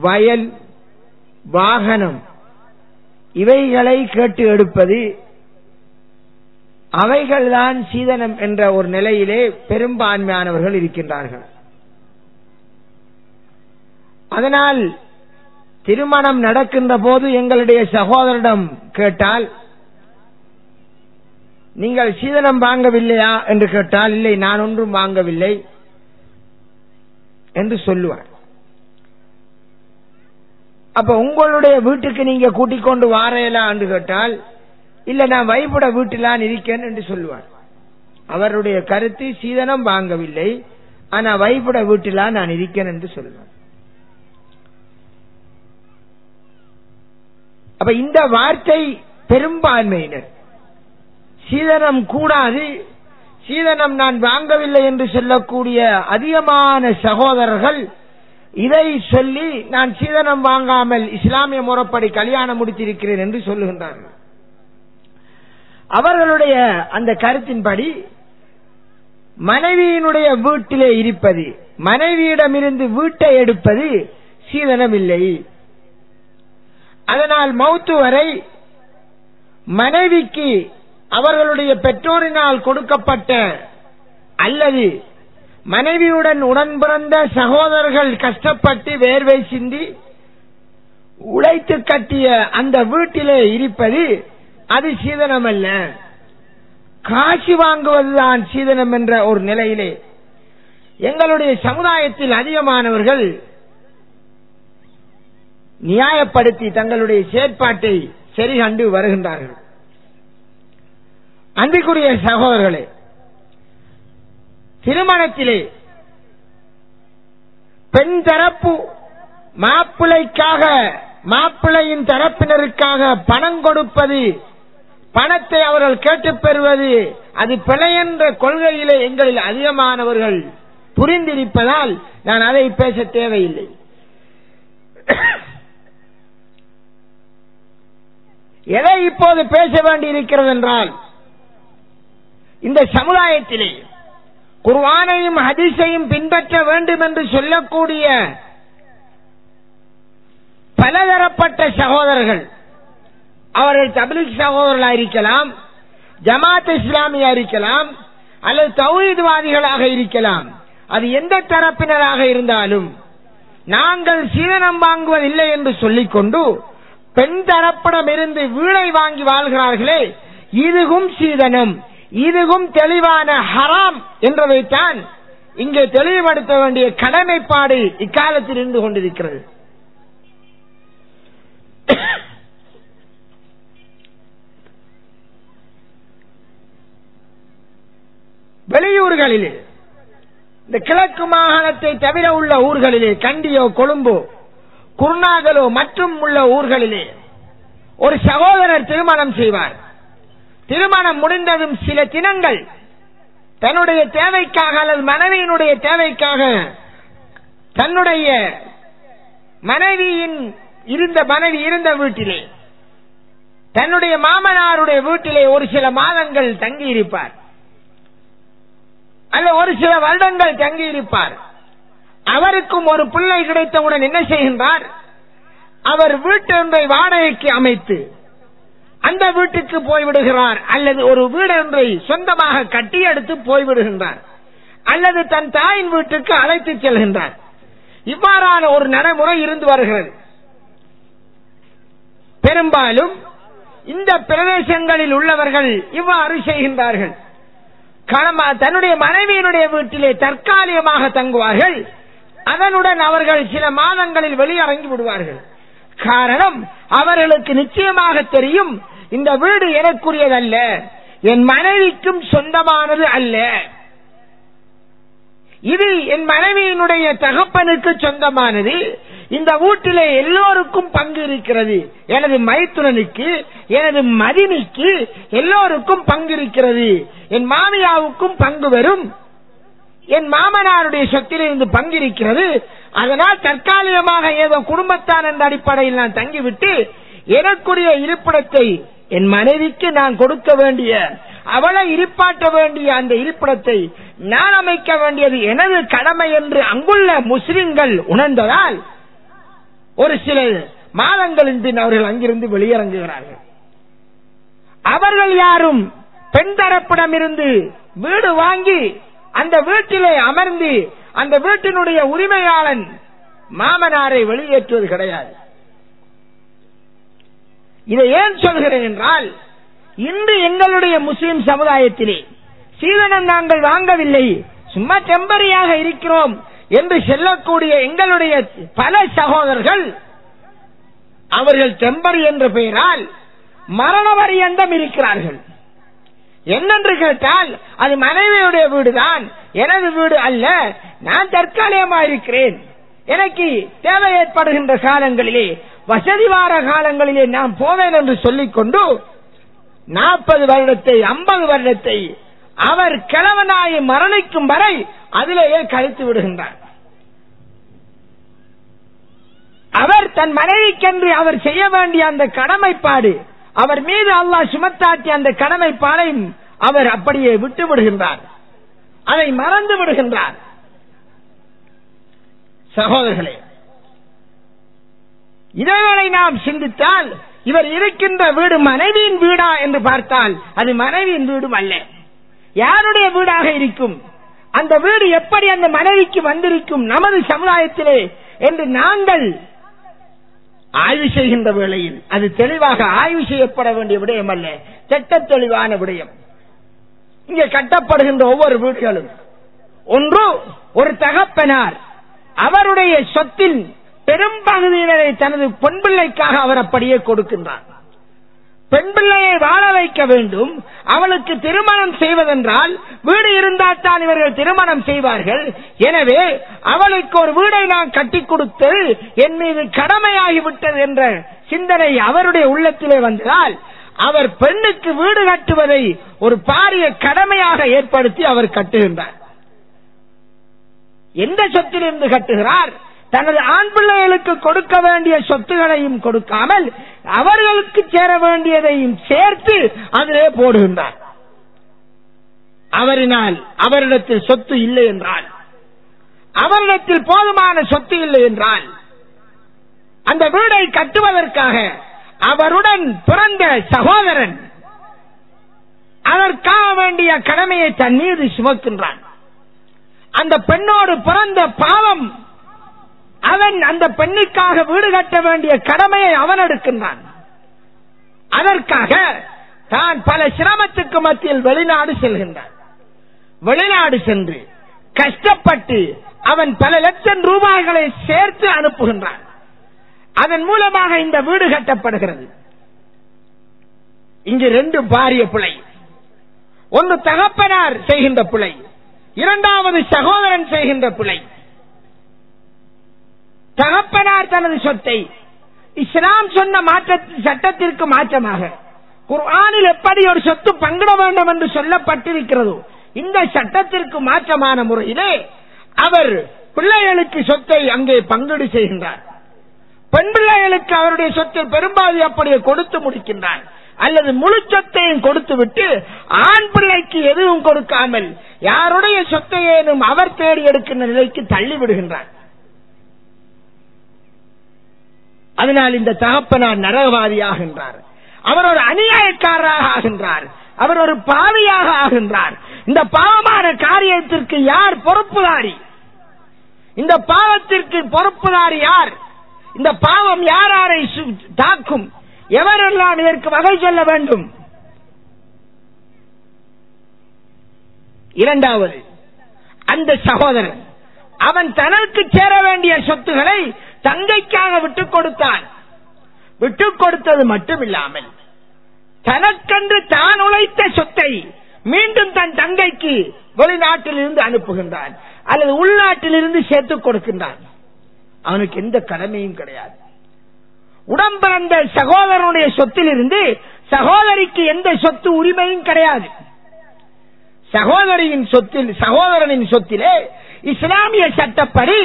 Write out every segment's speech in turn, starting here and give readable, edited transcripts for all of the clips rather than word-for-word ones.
வயல், வாகனம் இவைகளை கேட்டு எடுப்பது, அவைகள்தான் சீதனம் என்ற ஒரு நிலையிலே பெரும்பான்மையானவர்கள் இருக்கின்றார்கள். அதனால் திருமணம் நடக்கின்ற போது எங்களுடைய சகோதரிடம் கேட்டால், நீங்கள் சீதனம் வாங்கவில்லையா என்று கேட்டால், இல்லை நான் ஒன்றும் வாங்கவில்லை என்று சொல்லுவார். அப்ப உங்களுடைய வீட்டுக்கு நீங்க கூட்டிக் கொண்டு வாரையலா என்று கேட்டால், இல்ல நான் வைப்புட வீட்டிலான் இருக்கேன் என்று சொல்லுவார். அவருடைய கருத்து சீதனம் வாங்கவில்லை, ஆனா வைப்புட வீட்டிலா நான் இருக்கேன் என்று சொல்லுவார். அப்ப இந்த வார்த்தை பெரும்பான்மையினர் சீதனம் கூடாது, சீதனம் நான் வாங்கவில்லை என்று சொல்லக்கூடிய அதிகமான சகோதரர்கள் இதை சொல்லி நான் சீதனம் வாங்காமல் இஸ்லாமிய முறைப்படி கல்யாணம் முடித்திருக்கிறேன் என்று சொல்லுகின்றார்கள். அவர்களுடைய அந்த கருத்தின்படி மனைவியினுடைய வீட்டிலே இருப்பது, மனைவியிடமிருந்து வீட்டை எடுப்பது சீதனம் இல்லை. அதனால் மௌத்து வரை மனைவிக்கு அவர்களுடைய பெற்றோரினால் கொடுக்கப்பட்ட அல்லது மனைவியுடன் உடன் பிறந்த சகோதரர்கள் கஷ்டப்பட்டு வேர்வை சிந்தி உழைத்து கட்டிய அந்த வீட்டிலே இருப்பது அது சீதனம் அல்ல, காசு வாங்குவதுதான் சீதனம் என்ற ஒரு நிலையிலே எங்களுடைய சமுதாயத்தில் அதிகமானவர்கள் நியாயப்படுத்தி தங்களுடைய செயற்பாட்டை சரி கண்டு வருகின்றார்கள். அன்பிற்குரிய சகோதரர்களே, திருமணத்திலே பெண் தரப்பு மாப்பிள்ளைக்காக மாப்பிள்ளையின் தரப்பினருக்காக பணம் கொடுப்பது, பணத்தை அவர்கள் கேட்டுப் பெறுவது அது பிழை என்ற கொள்கையிலே எங்களில் அதிகமானவர்கள் புரிந்திருப்பதால் நான் அதை பேச தேவையில்லை. எதை இப்போது பேச வேண்டியிருக்கிறது என்றால், இந்த சமுதாயத்திலே குர்ஆனையும் ஹதீஸையும் பின்பற்ற வேண்டும் என்று சொல்லக்கூடிய பலதரப்பட்ட சகோதரர்கள், அவர்கள் தப்லீக் சகோதரர்களாக இருக்கலாம், ஜமாத் இஸ்லாமியா இருக்கலாம், அல்லது தௌஹீத்வாதிகளாக இருக்கலாம், அது எந்த தரப்பினராக இருந்தாலும் நாங்கள் சீதனம் வாங்குவதில்லை என்று சொல்லிக்கொண்டு பெண் தரப்பிடமிருந்து வீடை வாங்கி வாழ்கிறார்களே, இதுவும் சீதனம், இதுவும் தெளிவான ஹராம் என்றதைத்தான் இங்கே தெளிவுபடுத்த வேண்டிய கடமைப்பாடு இக்காலத்தில் இருந்து கொண்டிருக்கிறது. வெளியூர்களிலே, இந்த கிழக்கு மாகாணத்தை தவிர உள்ள ஊர்களிலே, கண்டியோ கொழும்போ குர்நாகலோ மற்றும் உள்ள ஊர்களிலே ஒரு சகோதரர் திருமணம் செய்வார். திருமணம் முடிந்ததும் சில தினங்கள் தன்னுடைய தேவைக்காக அல்லது மனைவியினுடைய தேவைக்காக தன்னுடைய மனைவி இருந்த வீட்டிலே, தன்னுடைய மாமனாருடைய வீட்டிலே ஒரு சில மாதங்கள் தங்கி இருப்பார், அல்ல ஒரு சில வருடங்கள் தங்கி இருப்பார். அவருக்கும் ஒரு பிள்ளை கிடைத்தவுடன் என்ன செய்கின்றார், அவர் வீட்டொன்றை வாடகைக்கு அமைத்து அந்த வீட்டுக்கு போய்விடுகிறார், அல்லது ஒரு வீடொன்றை சொந்தமாக கட்டி எடுத்து போய்விடுகின்றார், அல்லது தன் தாயின் வீட்டுக்கு அழைத்து செல்கின்றார். இவ்வாறான ஒரு நடைமுறை இருந்து வருகிறது. பெரும்பாலும் இந்த பிரதேசங்களில் உள்ளவர்கள் இவ்வாறு செய்கின்றார்கள். தன்னுடைய மனைவியினுடைய வீட்டிலே தற்காலிகமாக தங்குவார்கள், அதனுடன் அவர்கள் சில மாதங்களில் வெளியிறங்கி விடுவார்கள். காரணம், அவர்களுக்கு நிச்சயமாக தெரியும் இந்த வீடு எனக்குரியதல்ல, என் மனைவிக்கும் சொந்தமானது அல்ல, இது என் மனைவியினுடைய தகப்பனுக்கு சொந்தமானது, இந்த வீட்டிலே எல்லோருக்கும் பங்கு இருக்கிறது, எனது மைத்துனனுக்கு எனது மதினிக்கு எல்லோருக்கும் பங்கு இருக்கிறது, என் மாமியாவுக்கும் பங்கு வரும், என் மாமனாருடைய சொத்திலிருந்து பங்கு இருக்கிறது, அதனால் தற்காலிகமாக ஏதோ குடும்பத்தான் என்ற அடிப்படையில் நான் தங்கிவிட்டு எனக்குரிய இருப்பிடத்தை என் மனைவிக்கு நான் கொடுக்க வேண்டிய, அவளை இருப்பாட்ட வேண்டிய அந்த இருப்பிடத்தை நான் அமைக்க வேண்டியது எனது கடமை என்று அங்குள்ள முஸ்லிம்கள் உணர்ந்ததால் ஒரு சில மாதங்களின் பின் அவர்கள் அங்கிருந்து வெளியிறங்குகிறார்கள். அவர்கள் யாரும் பெண் தரப்பிடமிருந்து வீடு வாங்கி அந்த வீட்டிலே அமர்ந்து அந்த வீட்டினுடைய உரிமையாளன் மாமனாரை வெளியேற்றுவது கிடையாது. இதை ஏன் சொல்கிறேன் என்றால், இன்று எங்களுடைய முஸ்லிம் சமுதாயத்திலே சீதனம் நாங்கள் வாங்கவில்லை, சும்மா டெம்பரியாக இருக்கிறோம் என்று சொல்லக்கூடிய எங்களுடைய பல சகோதரர்கள் அவர்கள் டெம்பரி என்ற பெயரால் மரண பரியந்தம் இருக்கிறார்கள். என்னென்று கேட்டால், அது மனைவியுடைய வீடுதான், எனது வீடு அல்ல, நான் தற்காலிகமாக இருக்கிறேன், எனக்கு தேவை ஏற்படுகின்ற காலங்களிலே வசதி வார காலங்களிலே நான் போவேன் என்று சொல்லிக்கொண்டு 40 வருடத்தை 50 வருடத்தை அவர் கிழவனாய் மரணிக்கும் வரை அதிலேயே கழித்து விடுகின்றார். அவர் தன் மனைவிக்கென்று அவர் செய்ய வேண்டிய அந்த கடமைப்பாடு, அவர் மீது அல்லாஹ் சுமத்தாட்டிய அந்த கடமைப்பாடை அவர் அப்படியே விட்டு விடுகின்றார், அதை மறந்து விடுகின்றார். சகோதரர்களே, இதனை நாம் சிந்தித்தால், இவர் இருக்கின்ற வீடு மனைவியின் வீடா என்று பார்த்தால் அது மனைவியின் வீடும் அல்ல. யாருடைய வீடாக இருக்கும்? அந்த வீடு எப்படி அந்த மனைவிக்கு வந்திருக்கும் நமது சமுதாயத்திலே என்று நாங்கள் ஆய்வு செய்கின்ற வேளையில் அது தெளிவாக ஆய்வு செய்யப்பட வேண்டிய விடயம் அல்ல, திட்ட தெளிவான விடயம். இங்கே கட்டப்படுகின்ற ஒவ்வொரு வீடுகளும் ஒன்று, ஒரு தகப்பனார் அவருடைய சொத்தில் பெரும் பகுதியினரை தனது பெண் பிள்ளைக்காக அவர் அப்படியே கொடுக்கின்றார். பெண் பிள்ளையை வாழ வைக்க வேண்டும், அவளுக்கு திருமணம் செய்வதென்றால் வீடு இருந்தால் தான் இவர்கள் திருமணம் செய்வார்கள். எனவே அவளுக்கு ஒரு வீடை நான் கட்டி கொடுத்து என் மீது கடமையாகிவிட்டது என்ற சிந்தனை அவருடைய உள்ளத்திலே வந்தால், அவர் பெண்ணுக்கு வீடு கட்டுவதை ஒரு பாரிய கடமையாக ஏற்படுத்தி அவர் கட்டுகின்றார். எந்த சொத்திலிருந்து கட்டுகிறார்? தனது ஆண் பிள்ளைகளுக்கு கொடுக்க வேண்டிய சொத்துகளையும் கொடுக்காமல் அவர்களுக்கு சேர வேண்டியதையும் சேர்த்து அதிலே போடுகின்றார். அவரிடத்தில் சொத்து இல்லை என்றால், அவரிடத்தில் போதுமான சொத்து இல்லை என்றால், அந்த வீடை கட்டுவதற்காக அவருடன் பிறந்த சகோதரன் அதற்காக வேண்டிய கடமையை தன் மீது சுமக்கின்றான். அந்த பெண்ணோடு பிறந்த பாவம், அவன் அந்த பெண்ணுக்காக வீடு கட்ட வேண்டிய கடமையை அவன் எடுக்கின்றான். அதற்காக தான் பல சிரமத்துக்கு மத்தியில் வெளிநாடு செல்கின்றான். வெளிநாடு சென்று கஷ்டப்பட்டு அவன் பல லட்சம் ரூபாய்களை சேர்த்து அனுப்புகின்றான். அதன் மூலமாக இந்த வீடு கட்டப்படுகிறது. இங்கு 2 பாரிய பிழை. ஒன்று தகப்பனார் செய்கின்ற பிழை, இரண்டாவது சகோதரன் செய்கின்ற பிழை. தகப்பனார் தனது சொத்தை இஸ்லாம் சொன்ன சட்டத்திற்கு மாற்றமாக குர்ஆனில் எப்படி ஒரு சொத்து பங்கிட வேண்டும் என்று சொல்லப்பட்டிருக்கிறதோ இந்த சட்டத்திற்கு மாற்றமான முறையிலே அவர் பிள்ளைகளுக்கு சொத்தை அங்கே பங்கீடு செய்கின்றார். பெண் பிள்ளைகளுக்கு அவருடைய சொத்தை பெரும்பாலும் அப்படியே கொடுத்து முடிக்கின்றார். அல்லது முழு சொத்தையும் கொடுத்து விட்டு ஆண் பிள்ளைக்கு எதுவும் கொடுக்காமல் யாருடைய சொத்தையேனும் அவர் தேடி எடுக்கின்ற நிலைக்கு தள்ளி விடுகின்றார். அதனால் இந்த தகப்பனார் நரகவாதியாகின்றார், அவர் ஒரு அநியாயக்காரராக ஆகின்றார், அவர் ஒரு பாவியாக ஆகின்றார். இந்த பாவமான காரியத்திற்கு யார் பொறுப்புதாரி? இந்த பாவத்திற்கு பொறுப்புதாரி யார்? இந்த பாவம் யாரை தாக்கும்? எவரெல்லாம் இதற்கு வகை சொல்ல வேண்டும்? இரண்டாவது, அந்த சகோதரன் அவன் தனக்கு சேர வேண்டிய சொத்துக்களை தங்கைக்காக விட்டுக் கொடுத்தான். விட்டுக் கொடுத்தது மட்டுமில்லாமல் தனக்கென்று தான் உழைத்த சொத்தை மீண்டும் தன் தங்கைக்கு வெளிநாட்டில் இருந்து அனுப்புகின்றான் அல்லது உள்நாட்டில் இருந்து சேர்த்துக் கொடுக்கின்றான். அவனுக்கு எந்த கடமையும் கிடையாது. உடம்பிறந்த சகோதரனுடைய சொத்தில் இருந்து சகோதரிக்கு எந்த சொத்து உரிமையும் கிடையாது. சகோதரனின் சொத்திலே இஸ்லாமிய சட்டப்படி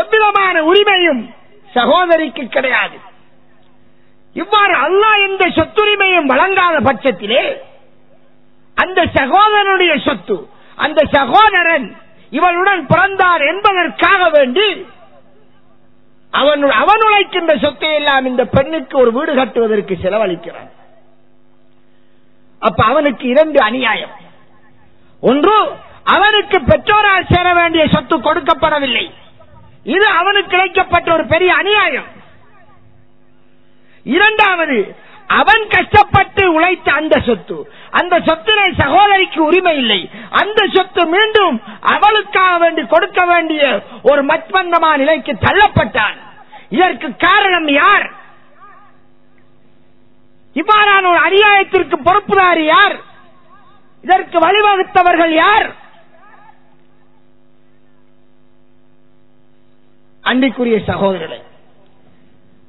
எவ்விதமான உரிமையும் சகோதரிக்கு கிடையாது. இவ்வாறு அல்லாஹ் எந்த சொத்துரிமையும் வழங்காத பட்சத்திலே அந்த சகோதரனுடைய சொத்து, அந்த சகோதரன் இவளுடன் பிறந்தார் என்பதற்காக வேண்டி அவன் உழைக்கின்ற சொத்தை எல்லாம் இந்த பெண்ணுக்கு ஒரு வீடு கட்டுவதற்கு செலவழிக்கிறான். அப்ப அவனுக்கு 2 அநியாயம். ஒன்று, அவனுக்கு பெற்றோரால் சேர வேண்டிய சொத்து கொடுக்கப்படவில்லை. இது அவனுக்கு கிடைக்கப்பட்ட ஒரு பெரிய அநியாயம். இரண்டாவது, அவன் கஷ்டப்பட்டு உழைத்த அந்த சொத்தினை சகோதரிக்கு உரிமை இல்லை. அந்த சொத்து மீண்டும் அவளுக்காக வேண்டி கொடுக்க வேண்டிய ஒரு மத்பந்தமான நிலைக்கு தள்ளப்பட்டான். இதற்கு காரணம் யார்? இவ்வாறான ஒரு அநியாயத்திற்கு பொறுப்புதாரி யார்? இதற்கு வழிவகுத்தவர்கள் யார்? அன்பிற்குரிய சகோதரர்களே,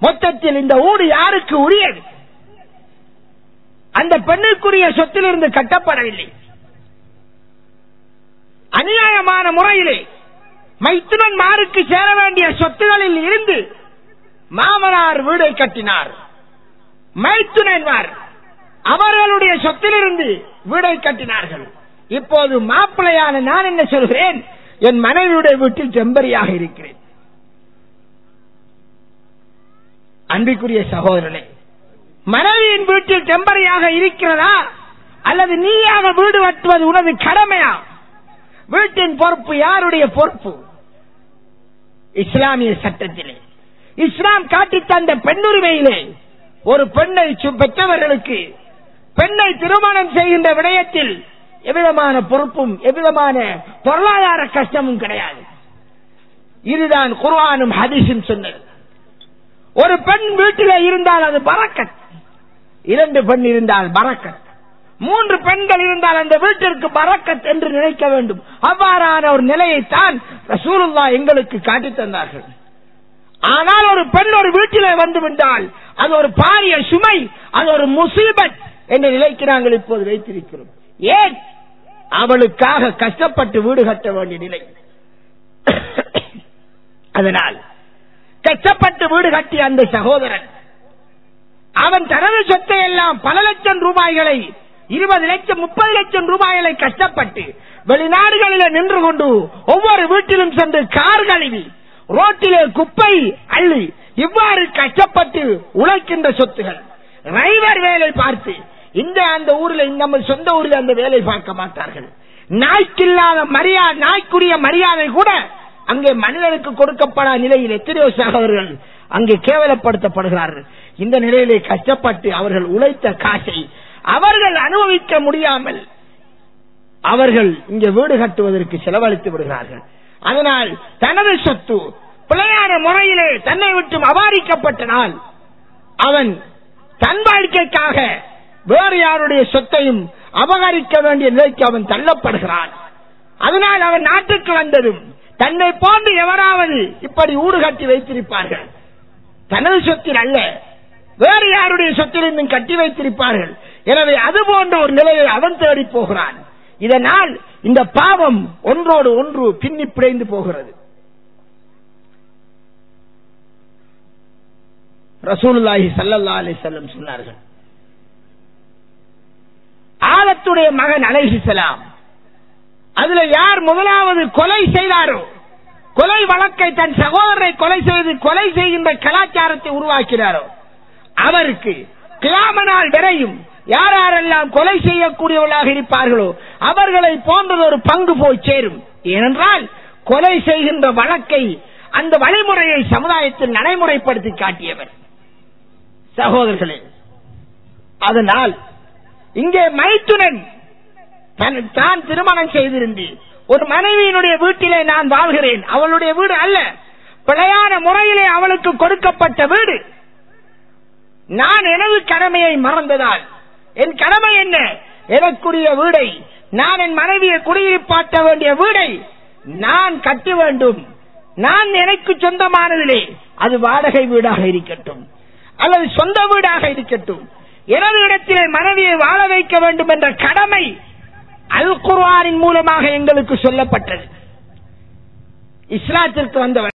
மொத்தத்தில் இந்த ஊடு யாருக்கு உரியது? அந்த பெண்ணுக்குரிய சொத்திலிருந்து கட்டப்படவில்லை. அநியாயமான முறையிலே மைத்துனன்மாருக்கு சேர வேண்டிய சொத்துகளில் இருந்து மாமனார் வீடை கட்டினார். மைத்துனன்மார் அவர்களுடைய சொத்திலிருந்து வீடை கட்டினார்கள். இப்போது மாப்பிள்ளையான நான் என்ன சொல்கிறேன்? என் மனைவியுடைய வீட்டில் டெம்பரியாக இருக்கிறேன். அன்பிற்குரிய சகோதரனே, மனைவியின் வீட்டில் டெம்பரியாக இருக்கிறதா அல்லது நீயாக வீடு கட்டுவது உனது கடமையா? வீட்டின் பொறுப்பு யாருடைய பொறுப்பு? இஸ்லாமிய சட்டத்திலே இஸ்லாம் காட்டி தந்த பெண்ணுரிமையிலே ஒரு பெண்ணை பெற்றவர்களுக்கு பெண்ணை திருமணம் செய்கின்ற விடயத்தில் எவ்விதமான பொறுப்பும் எவ்விதமான பொருளாதார கஷ்டமும் கிடையாது. இதுதான் குர்ஆனும் ஹதீஸும் சொன்னது. ஒரு பெண் வீட்டிலே இருந்தால் அது பரக்கத், 2 பெண் இருந்தால் பரக்கத், 3 பெண்கள் இருந்தால் அந்த வீட்டிற்கு பரக்கத் என்று நினைக்க வேண்டும். அவ்வாறான ஒரு நிலையைத்தான் ரசூலுல்லாஹ் எங்களுக்கு காட்டித் தந்தார்கள். ஆனால் ஒரு பெண் ஒரு வீட்டிலே வந்து விட்டால் அது ஒரு பாரிய சுமை, அது ஒரு முசீபத் என்ற நிலைக்கு நாங்கள் இப்போது வைத்திருக்கிறோம். ஏன்? அவளுக்காக கஷ்டப்பட்டு வீடு கட்ட வேண்டிய நிலை. அதனால் கஷ்டப்பட்டு வீடு கட்டிய அந்த சகோதரன் அவன் தனது சொத்தை எல்லாம் பல லட்சம் ரூபாய்களை, 20 லட்சம் 30 லட்சம் ரூபாய்களை கஷ்டப்பட்டு வெளிநாடுகளில் நின்று கொண்டு ஒவ்வொரு வீட்டிலும் சென்று கார் கழுவி ரோட்டிலே குப்பை அள்ளி இவ்வாறு கஷ்டப்பட்டு உழைக்கின்ற சொத்துகள், டிரைவர் வேலை பார்த்து அந்த ஊரில் நம்ம சொந்த ஊரில் அந்த வேலை பார்க்க மாட்டார்கள். நாய்க்கில்லாத மரியாதை, நாய்க்குரிய மரியாதை கூட அங்கே மனிதனுக்கு கொடுக்கப்படாத நிலையில் எத்தனையோ சகோதரர்கள் அங்கே கேவலப்படுத்தப்படுகிறார்கள். இந்த நிலையிலே கஷ்டப்பட்டு அவர்கள் உழைத்த காசை அவர்கள் அனுபவிக்க முடியாமல் அவர்கள் இங்கே வீடு கட்டுவதற்கு செலவழித்து விடுகிறார்கள். அதனால் தனது சொத்து பிழையான முறையிலே தன்னை விட்டு அபாரிக்கப்பட்டனால் அவன் தன் வாழ்க்கைக்காக வேறு யாருடைய சொத்தையும் அபகரிக்க வேண்டிய நிலைக்கு அவன் தள்ளப்படுகிறான். அதனால் அவன் நாட்டுக்கு வந்ததும் தன்னை போன்று எவராவது இப்படி ஊடு கட்டி வைத்திருப்பார்கள். தனது சொத்தில் அல்ல, வேறு யாருடைய சொத்திலிருந்தும் கட்டி வைத்திருப்பார்கள். எனவே அது போன்ற ஒரு நிலையை அவன் தேடி போகிறான். இதனால் இந்த பாவம் ஒன்றோடு ஒன்று பின்னி பிணைந்து போகிறது. ரசூலுல்லாஹி ஸல்லல்லாஹு அலைஹி வஸல்லம் சொன்னார்கள், ஆதத்துடைய மகன் அலைஹிஸ்ஸலாம் அதுல யார் முதலாவது கொலை செய்தாரோ, கொலை வழக்கை தன் சகோதரரை கொலை செய்து கொலை செய்கின்ற கலாச்சாரத்தை உருவாக்கினாரோ அவருக்கு கியாம நாள் வரையும் யார் யாரெல்லாம் கொலை செய்யக்கூடியவர்களாக இருப்பார்களோ அவர்களை போன்றது ஒரு பங்கு போய் சேரும். ஏனென்றால் கொலை செய்கின்ற வழக்கை, அந்த வழிமுறையை சமுதாயத்தில் நடைமுறைப்படுத்தி காட்டியவர் சகோதரர்களே. அதனால் இங்கே மைத்துனன் தான் திருமணம் செய்திருந்து ஒரு மனைவியினுடைய வீட்டிலே நான் வாழ்கிறேன், அவளுடைய வீடு அல்ல, பிழையான முறையிலே அவளுக்கு கொடுக்கப்பட்ட வீடு. நான் எனது கடமையை மறந்ததால், என் கடமை என்ன? எனக்குரிய வீடை, நான் என் மனைவியை குடியிருப்பாட்ட வேண்டிய வீடை நான் கட்ட வேண்டும். நான் எனக்கு சொந்தமானதிலே அது வாடகை வீடாக இருக்கட்டும் அல்லது சொந்த வீடாக இருக்கட்டும், எனது இடத்திலே மனைவியை வாழ வைக்க வேண்டும் என்ற கடமை அல் குர்ஆனின் மூலமாக எங்களுக்கு சொல்லப்பட்டது. இஸ்லாத்திற்கு வந்தவர்